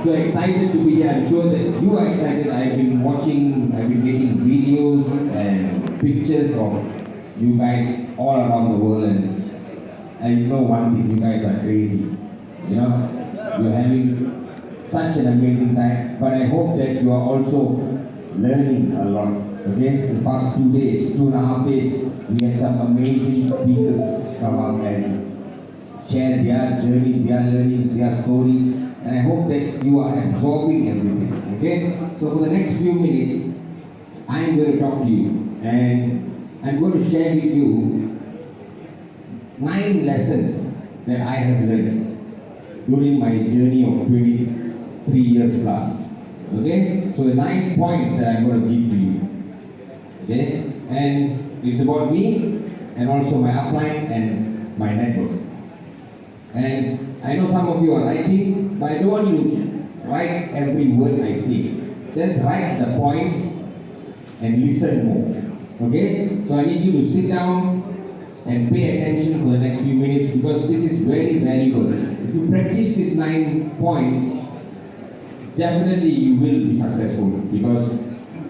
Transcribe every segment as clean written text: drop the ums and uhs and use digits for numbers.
so excited to be here. I'm sure that you are excited. I've been getting videos and pictures of you guys all around the world, and I know one thing, you guys are crazy. You know, you're having such an amazing time, but I hope that you are also learning a lot. Okay, the past 2.5 days, we had some amazing speakers come up and share their journey, their learnings, their story, and I hope that you are absorbing everything. Okay, so for the next few minutes, I'm going to talk to you, and I'm going to share with you 9 lessons that I have learned during my journey of 23 years plus. Okay, so the 9 points that I'm going to give to you. Okay, and it's about me and also my upline and my network. And I know some of you are writing, but I don't want you to write every word I say. Just write the point and listen more. Okay? So I need you to sit down and pay attention for the next few minutes, because this is very valuable. If you practice these 9 points, definitely you will be successful, because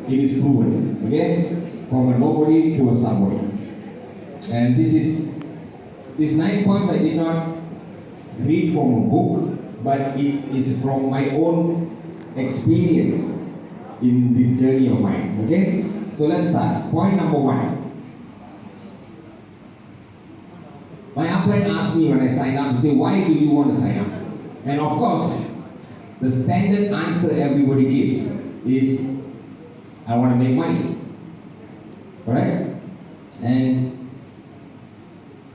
it is proven. Okay? From a nobody to a somebody. And these 9 points I did not read from a book, but it is from my own experience in this journey of mine. Okay? So let's start. Point number 1. My upline asked me when I signed up, he said, why do you want to sign up? And of course, the standard answer everybody gives is, I want to make money. Correct? And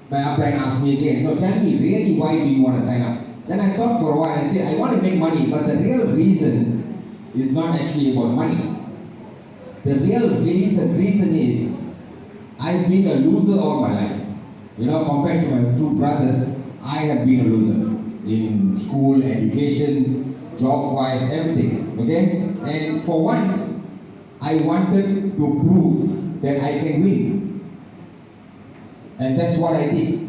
my upline asked me again, no, tell me really, why do you want to sign up? Then I thought for a while, I said, I want to make money, but the real reason is not actually about money. The real reason is, I've been a loser all my life. You know, compared to my 2 brothers, I have been a loser in school, education, job-wise, everything. Okay? And for once, I wanted to prove that I can win. And that's what I did.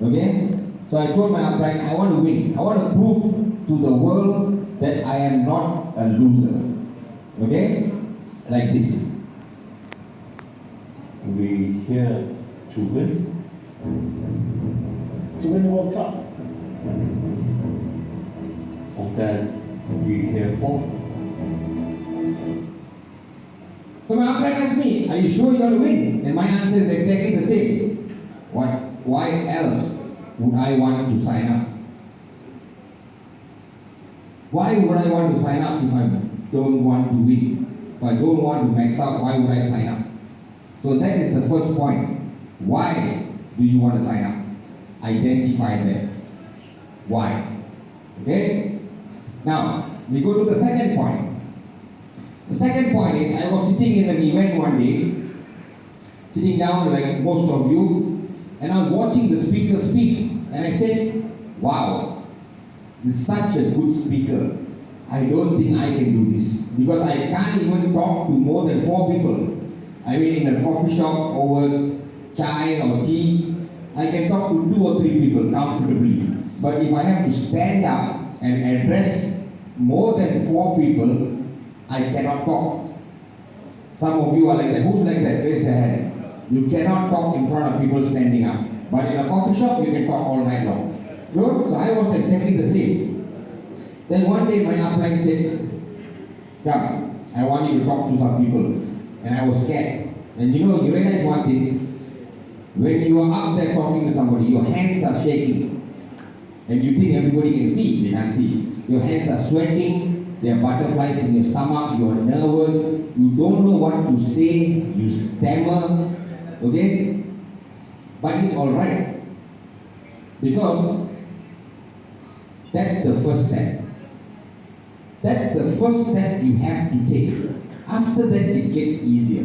Okay? So I told my upline, I want to win. I want to prove to the world that I am not a loser. Okay? Like this. We here to win. To win the World Cup. What does we here for? So my upline asked me, are you sure you're going to win? And my answer is exactly the same. Why else would I want to sign up? Why would I want to sign up if I don't want to win? If I don't want to max out, why would I sign up? So that is the first point. Why do you want to sign up? Identify that. Why? Okay? Now, we go to the second point. The second point is, I was sitting in an event one day, sitting down like most of you, and I was watching the speaker speak, and I said, wow, this is such a good speaker. I don't think I can do this, because I can't even talk to more than 4 people. I mean, in a coffee shop over chai or tea, I can talk to 2 or 3 people comfortably. But if I have to stand up and address more than 4 people, I cannot talk. Some of you are like that. Who's like that? Raise their hand. You cannot talk in front of people standing up. But in a coffee shop, you can talk all night long. So I was exactly the same. Then one day my upline said, come, I want you to talk to some people. And I was scared. And you realize one thing. When you are up there talking to somebody, your hands are shaking. And you think everybody can see. They can't see. Your hands are sweating. There are butterflies in your stomach, you are nervous, you don't know what to say, you stammer, okay? But it's alright, because that's the first step. That's the first step you have to take. After that, it gets easier.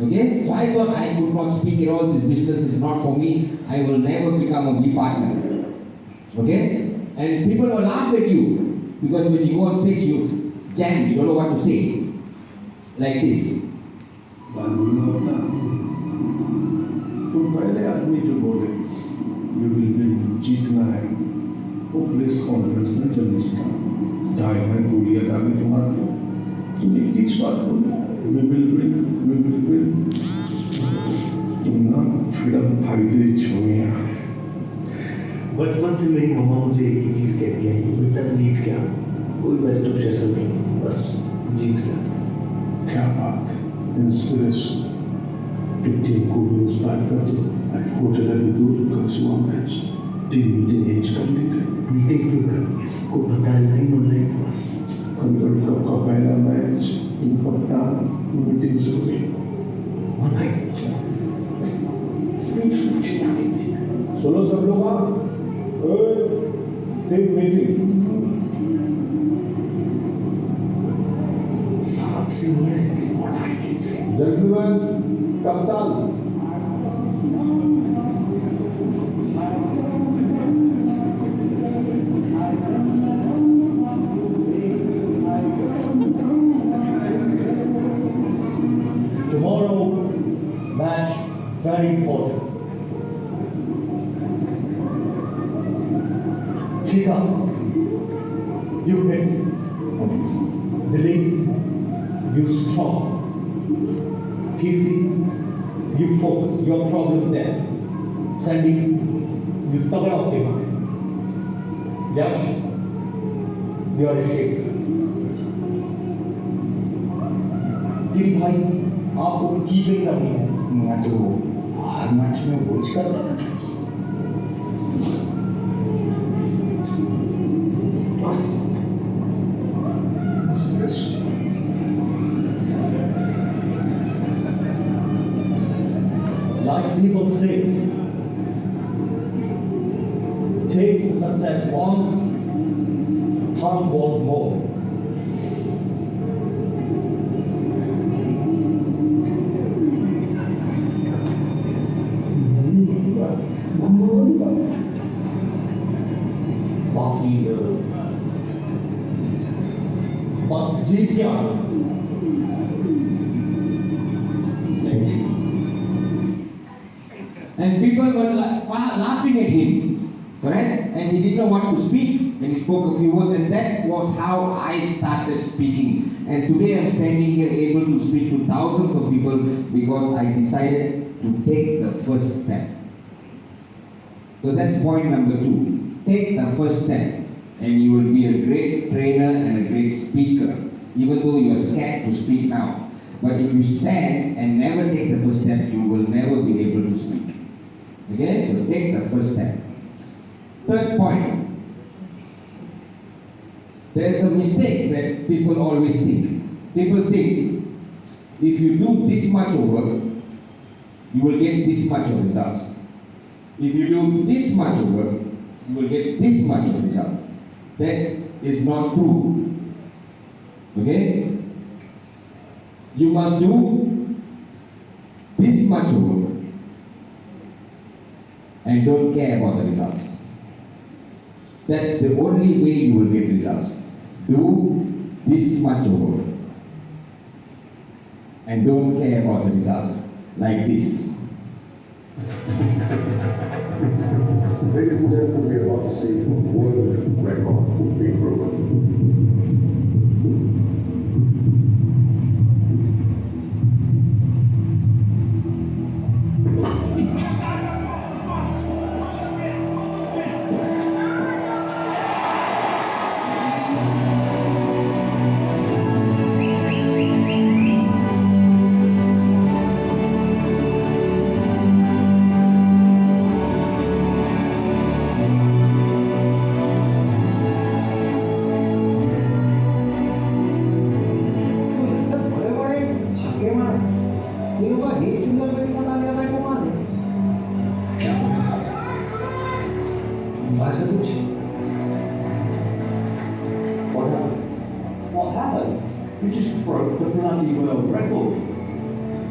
Okay? So I thought I could not speak at all, this business is not for me, I will never become a B partner. Okay? And people will laugh at you. Because when you go on stage, you jam, you don't know what to say. Like this. तुम पहले आदमी जो बोले, you will win, जीतना है, वो place conference में जल्दी से ढाई घंटे गोलियां डाले तुम्हारे को तुम एक चीज बात बोलो we will win तुम ना फ्रीडम फाइटर छो यार बचपन से मेरी मम्मा मुझे एक ही चीज कहती है बेटा जीत गया कोई बेस्ट ऑफ शेयर नहीं बस जीत गया क्या बात इंस्पिरेशन टीम को भी इंस्पायर कर दो होटल है दूर कल सुबह मैच टीम मीटिंग एज कर लेंगे मीटिंग क्यों करेंगे सबको पता है लाइन ऑनलाइन बस वर्ल्ड कप का पहला मैच टीम कप्तान मीटिंग शुरू हुई ऑनलाइन स्पीच पूछी जाती थी सुनो सब लोग आप टीम मीटिंग सात senior what I can say gentleman कप्तान Tomorrow, match very important. Chika, you hit. Dilip, you strong. Kirti, you focus. Your problem there. Sandy, you तगड़ा optima. Yash, you are a shaker. गिरी भाई आपको keeping करनी है मैं तो हर match में watch करता हूँ टाइम्स बस like people say taste the success once tongue want more बाकी बस जीत गया And people were laughing at him, correct? And he didn't know what to speak. And he spoke a few words, and that was how I started speaking. And today I'm standing here able to speak to thousands of people because I decided to take the first step. So that's point number 2. Take the first step, and you will be a great trainer and a great speaker, even though you are scared to speak now. But if you stand and never take the first step, you will never be able to speak. Okay? So take the first step. Third point. There's a mistake that people always think. People think if you do this much of work, you will get this much of results. If you do this much of work, you will get this much of result. That is not true. Okay? You must do this much of work and don't care about the results. That's the only way you will get results. Do this much of work and don't care about the results like this. Ladies and gentlemen, we are about to see a world record being broken. What happened? You just broke the bloody world record.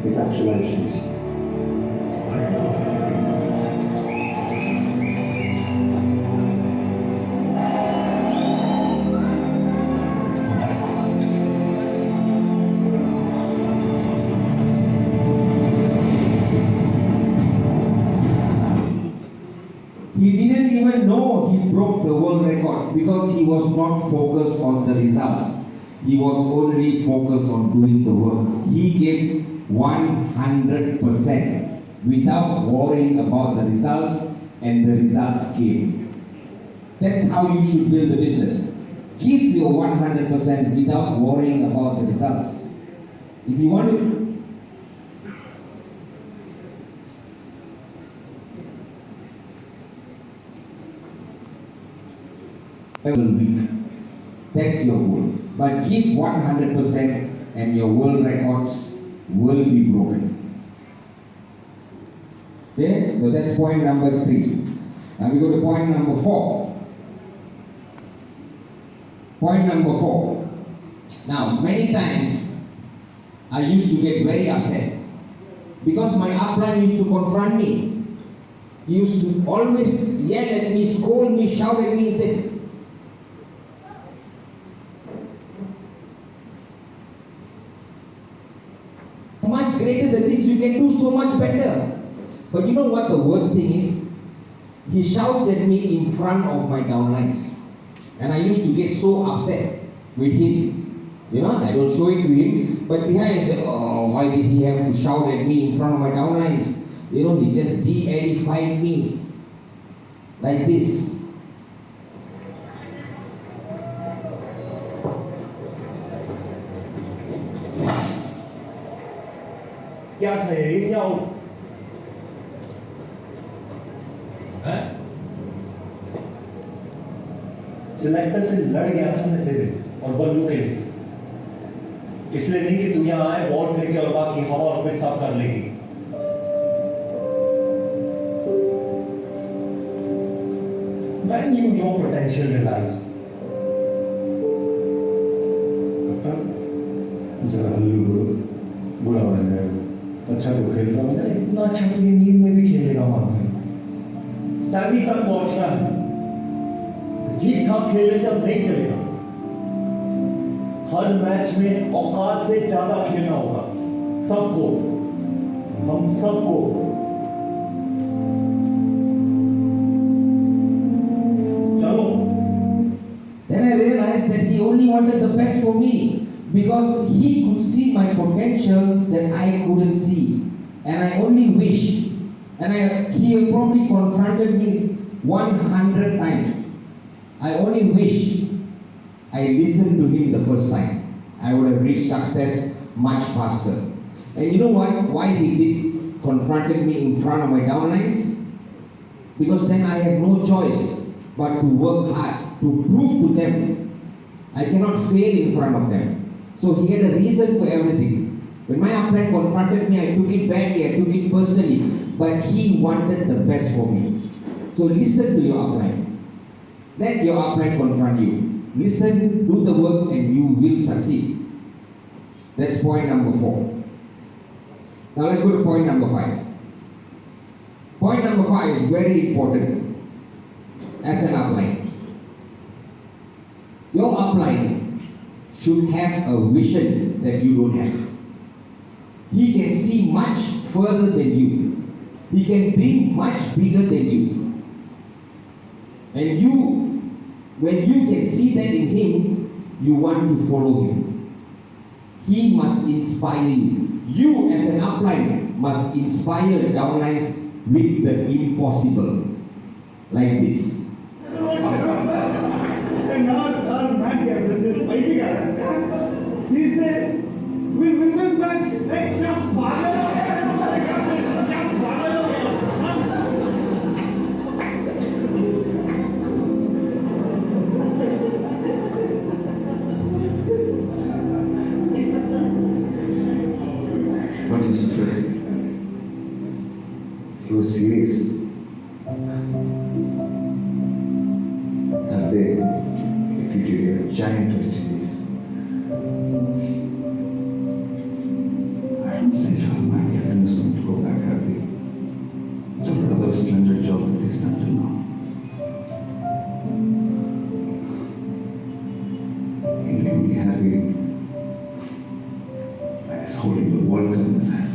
Congratulations. He didn't even know he broke the world record. because he was not focused on the results. He was only focused on doing the work. He gave 100% without worrying about the results, and the results came. That's how you should build a business. Give your 100% without worrying about the results. If you want to every week. That's your goal. But give 100% and your world records will be broken. Okay, so that's point number 3. Now we go to point number 4. Point number 4. Now, many times I used to get very upset because my upline used to confront me. He used to always yell at me, scold me, shout at me, and say, much greater than this, you can do so much better. But you know what the worst thing is? He shouts at me in front of my downlines. And I used to get so upset with him. You know, I don't show it to him, but behind I say, oh, why did he have to shout at me in front of my downlines? You know, he just de-edified me. Like this. क्या था ये क्या हो? Selector से लड़ गया था मैं तेरे और बल्लू के लिए, इसलिए नहीं कि तू यहाँ आए वोट लेके और बाकी हवा और पिट साफ कर लेगी। When you your potential realized, जरा हल्लू बोलो, बुरा बन जाएगा। अच्छा तो खेल रहा हूँ। इतना अच्छा तो ये नींद में भी खेलेगा मानो। सेमी तक पहुंचना है, ठीक ठाक खेलने से अब नहीं चलेगा। हर मैच में औकात से ज्यादा खेलना होगा, सबको, हम सबको। चलो। Then I realized that he only wanted the best for me, because he could see my potential that I couldn't see. And I only wish, and he probably confronted me 100 times. I only wish I listened to him the first time. I would have reached success much faster. And you know what? Why he did confronted me in front of my downlines? Because then I have no choice but to work hard to prove to them I cannot fail in front of them. So he had a reason for everything. When my upline confronted me, I took it badly, I took it personally, but he wanted the best for me. So listen to your upline. Let your upline confront you. Listen, do the work, and you will succeed. That's point number 4. Now let's go to point number 5. Point number 5 is very important as an upline. Your upline should have a vision that you don't have. He can see much further than you. He can dream much bigger than you. And when you can see that in him, you want to follow him. He must inspire you. You as an upline must inspire the downlines with the impossible. Like this. He says, we win this match. Hey, What is afraid? He was serious. That day, if you did a giant West Indies, I don't think how my captain is going to go back happy. It's a rather splendid job that he's done till now. He made me happy by just holding the World Cup in his hands.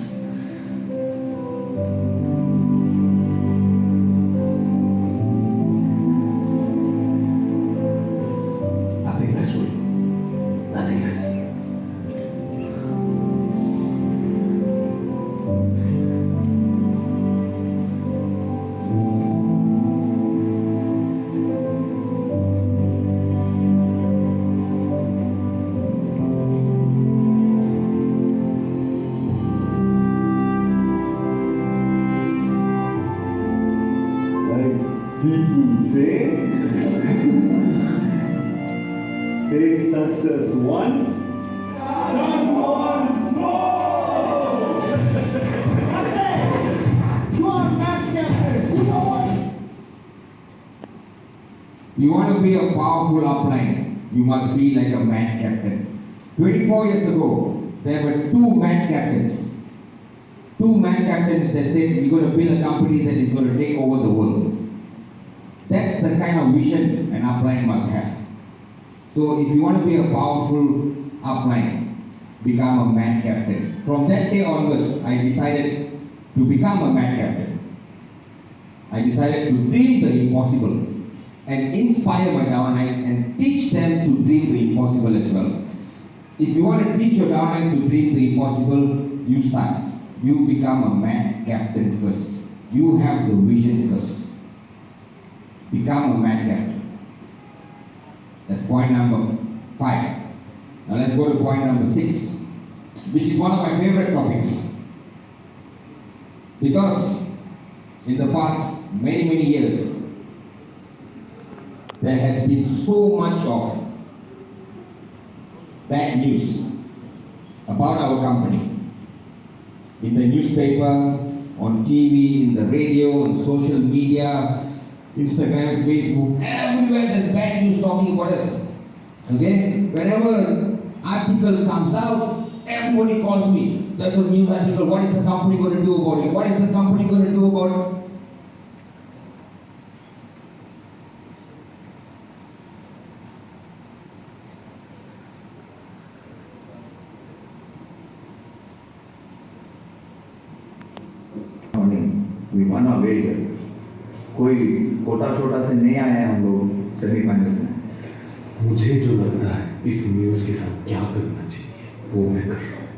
See? This success once, not once more. You are match captain. You know what? You want to be a powerful upline, you must be like a man captain. 24 years ago, there were two man captains. Two man captains that said, we're going to build a company that is going to take over the world. That's the kind of vision an upline must have. So if you want to be a powerful upline, become a man captain. From that day onwards, I decided to become a man captain. I decided to dream the impossible and inspire my downlines and teach them to dream the impossible as well. If you want to teach your downlines to dream the impossible, you start. You become a man captain first. You have the vision first. Become a man captain. That's point number 5. Now let's go to point number 6, which is one of my favorite topics. Because in the past many years, there has been so much of bad news about our company. In the newspaper, on TV, in the radio, on social media, Instagram, Facebook, everywhere there's bad news talking about us. Okay? Whenever article comes out, everybody calls me. That's a news article. What is the company going to do about it? What is the company going to do about it? We won our way here. कोई कोटा छोटा से नहीं आए हैं हम लोग semifinals में। मुझे जो लगता है इस न्यूज़ के साथ क्या करना चाहिए वो मैं कर रहा हूँ।